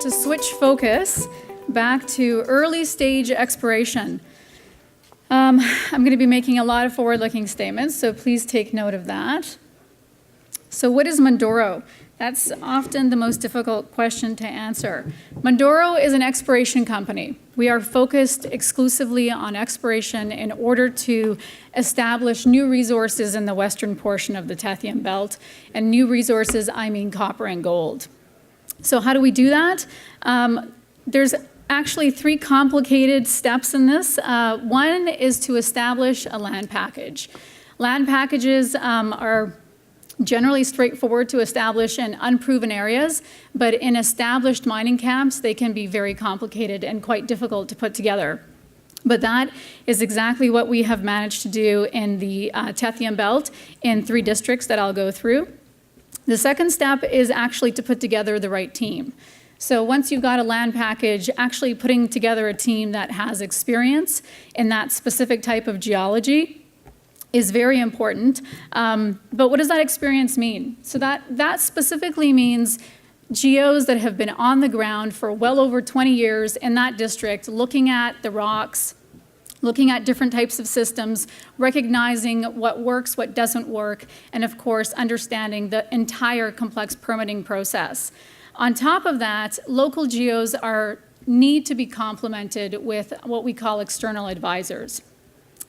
to switch focus back to early stage exploration. I'm going to be making a lot of forward-looking statements, so please take note of that. So what is Mundoro? That's often the most difficult question to answer. Mundoro is an exploration company. We are focused exclusively on exploration in order to establish new resources in the western portion of the Tethyan belt. And new resources, I mean copper and gold. So how do we do that? There's actually three complicated steps in this. One is to establish a land package. Land packages are generally straightforward to establish in unproven areas, but in established mining camps, they can be very complicated and quite difficult to put together. But that is exactly what we have managed to do in the Tethyan belt in 3 districts that I'll go through. The second step is actually to put together the right team. So once you've got a land package, actually putting together a team that has experience in that specific type of geology is very important. But what does that experience mean? So that specifically means geos that have been on the ground for well over 20 years in that district, looking at the rocks, looking at different types of systems, recognizing what works, what doesn't work, and of course, understanding the entire complex permitting process. On top of that, local geos need to be complemented with what we call external advisors.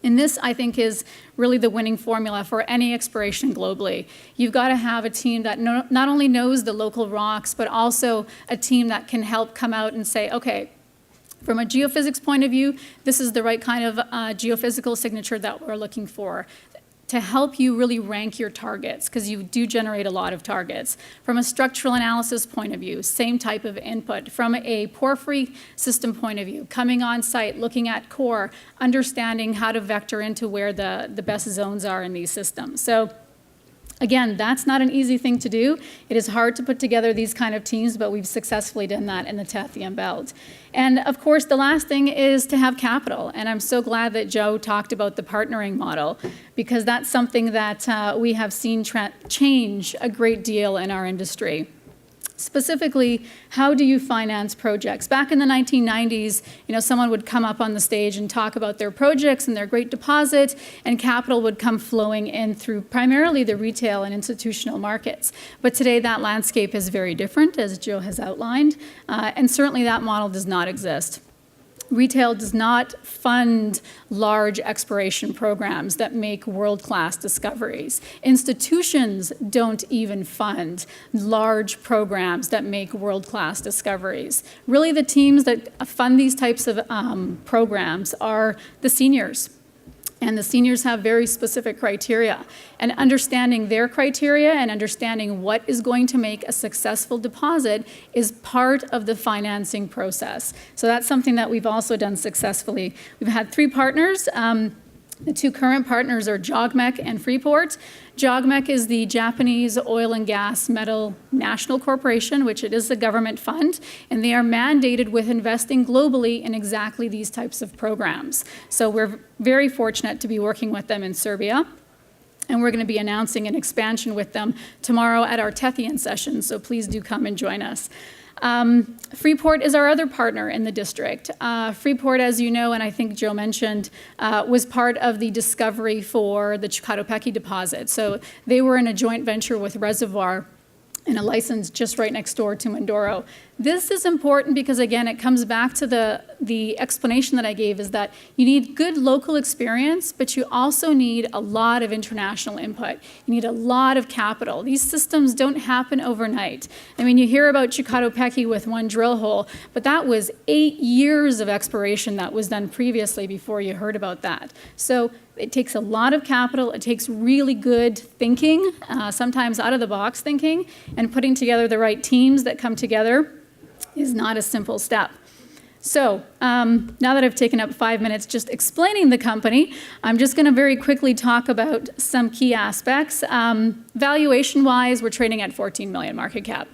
And this, I think, is really the winning formula for any exploration globally. You've got to have a team that not only knows the local rocks, but also a team that can help come out and say, okay, from a geophysics point of view, this is the right kind of geophysical signature that we're looking for, to help you really rank your targets, because you do generate a lot of targets. From a structural analysis point of view, same type of input. From a porphyry system point of view, coming on site, looking at core, understanding how to vector into where the best zones are in these systems. So again, that's not an easy thing to do. It is hard to put together these kind of teams, but we've successfully done that in the Tethyan belt. And of course, the last thing is to have capital. And I'm so glad that Joe talked about the partnering model, because that's something that we have seen change a great deal in our industry. Specifically, how do you finance projects? Back in the 1990s, someone would come up on the stage and talk about their projects and their great deposit, and capital would come flowing in through primarily the retail and institutional markets. But today, that landscape is very different, as Joe has outlined, and certainly that model does not exist. Retail does not fund large exploration programs that make world-class discoveries. Institutions don't even fund large programs that make world-class discoveries. Really, the teams that fund these types of programs are the seniors. And the seniors have very specific criteria. And understanding their criteria and understanding what is going to make a successful deposit is part of the financing process. So that's something that we've also done successfully. We've had 3 partners. The 2 current partners are JOGMEC and Freeport. JOGMEC is the Japanese Oil and Gas Metal National Corporation, which it is a government fund, and they are mandated with investing globally in exactly these types of programs. So we're very fortunate to be working with them in Serbia, and we're going to be announcing an expansion with them tomorrow at our Tethyan session, so please do come and join us. Freeport is our other partner in the district. Freeport, as you know, and I think Joe mentioned, was part of the discovery for the Chukatopeki deposit. So they were in a joint venture with Reservoir and a license just right next door to Mundoro. This is important because, again, it comes back to the explanation that I gave, is that you need good local experience, but you also need a lot of international input. You need a lot of capital. These systems don't happen overnight. I mean, you hear about Chukatopeki with 1 drill hole, but that was 8 years of exploration that was done previously before you heard about that. So it takes a lot of capital. It takes really good thinking, sometimes out-of-the-box thinking, and putting together the right teams that come together is not a simple step. So now that I've taken up 5 minutes just explaining the company, I'm just going to very quickly talk about some key aspects. Valuation-wise, we're trading at 14 million market cap.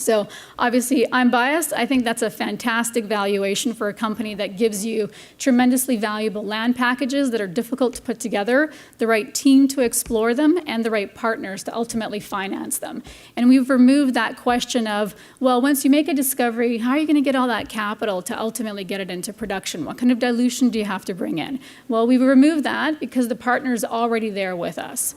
So obviously, I'm biased. I think that's a fantastic valuation for a company that gives you tremendously valuable land packages that are difficult to put together, the right team to explore them, and the right partners to ultimately finance them. And we've removed that question of, well, once you make a discovery, how are you going to get all that capital to ultimately get it into production? What kind of dilution do you have to bring in? Well, we've removed that because the partner's already there with us.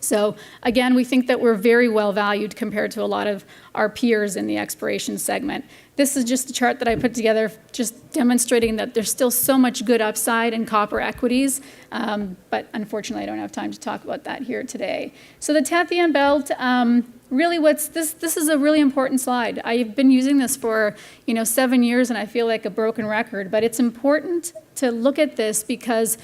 So again, we think that we're very well valued compared to a lot of our peers in the exploration segment. This is just a chart that I put together just demonstrating that there's still so much good upside in copper equities, but unfortunately I don't have time to talk about that here today. So the Tethyan Belt, really this is a really important slide. I've been using this for 7 years and I feel like a broken record, but it's important to look at this because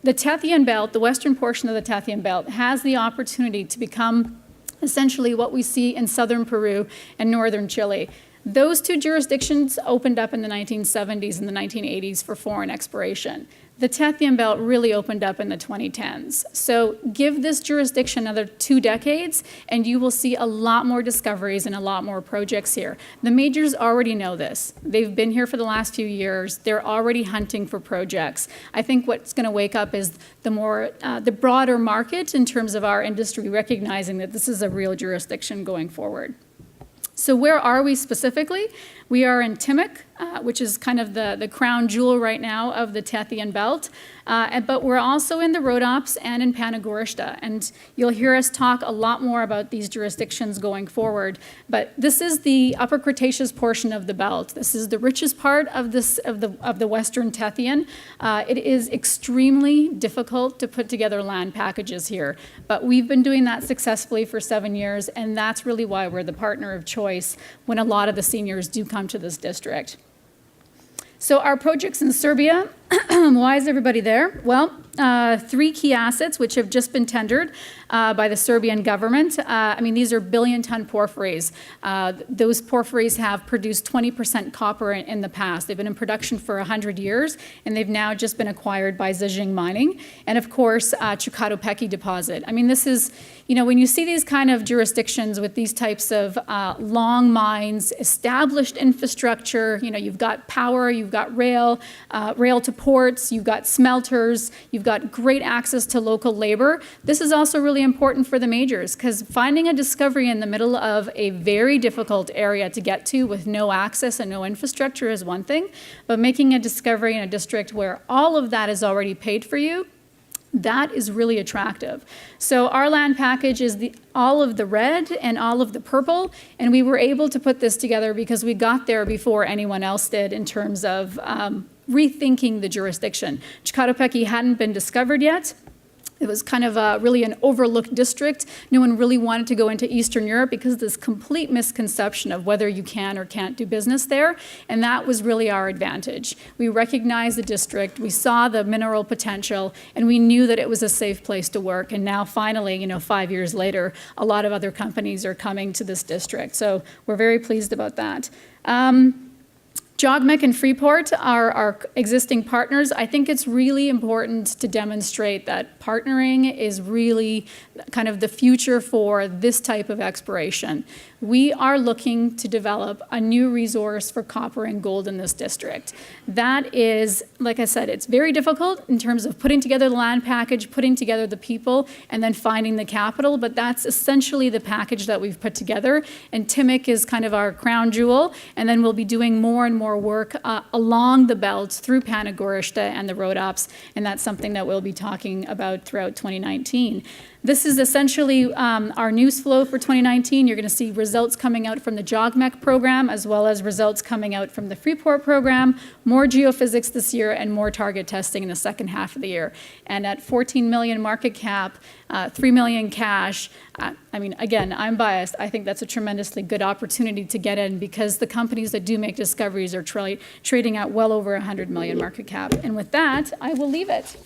the Tethyan Belt, the western portion of the Tethyan Belt, has the opportunity to become essentially what we see in southern Peru and northern Chile. Those two jurisdictions opened up in the 1970s and the 1980s for foreign exploration. The Tethyan Belt really opened up in the 2010s. So give this jurisdiction another 2 decades and you will see a lot more discoveries and a lot more projects here. The majors already know this. They've been here for the last few years. They're already hunting for projects. I think what's going to wake up is the broader market in terms of our industry recognizing that this is a real jurisdiction going forward. So where are we specifically? We are in Timok, which is kind of the crown jewel right now of the Tethyan Belt. But we're also in the Rhodops and in Panagurishta. And you'll hear us talk a lot more about these jurisdictions going forward. But this is the Upper Cretaceous portion of the belt. This is the richest part of the Western Tethyan. It is extremely difficult to put together land packages here. But we've been doing that successfully for 7 years. And that's really why we're the partner of choice when a lot of the seniors do come to this district. So our projects in Serbia, why is everybody there? Well, 3 key assets which have just been tendered by the Serbian government. These are billion-ton porphyries. Those porphyries have produced 20% copper in the past. They've been in production for 100 years, and they've now just been acquired by Zijin Mining. And of course, Čukaru deposit. This is, when you see these kind of jurisdictions with these types of long mines, established infrastructure, you've got power, you've got rail to ports, you've got smelters, you've got great access to local labor. This is also really important for the majors because finding a discovery in the middle of a very difficult area to get to with no access and no infrastructure is one thing, but making a discovery in a district where all of that is already paid for you, that is really attractive. So our land package is all of the red and all of the purple, and we were able to put this together because we got there before anyone else did in terms of rethinking the jurisdiction. Čukaru hadn't been discovered yet. It was kind of really an overlooked district. No one really wanted to go into Eastern Europe because of this complete misconception of whether you can or can't do business there, and that was really our advantage. We recognized the district, we saw the mineral potential, and we knew that it was a safe place to work, and now finally, 5 years later, a lot of other companies are coming to this district, so we're very pleased about that. JOGMEC and Freeport are our existing partners. I think it's really important to demonstrate that partnering is really kind of the future for this type of exploration. We are looking to develop a new resource for copper and gold in this district. That is, like I said, it's very difficult in terms of putting together the land package, putting together the people, and then finding the capital, but that's essentially the package that we've put together. And Timok is kind of our crown jewel, and then we'll be doing more and more work along the belts through Panagurishta and the Rhodops, and that's something that we'll be talking about throughout 2019. This is essentially our news flow for 2019. You're going to see results coming out from the JOGMEC program as well as results coming out from the Freeport program, more geophysics this year, and more target testing in the second half of the year. And at 14 million market cap, 3 million cash, again, I'm biased. I think that's a tremendously good opportunity to get in because the companies that do make discoveries are trading at well over 100 million market cap. And with that, I will leave it.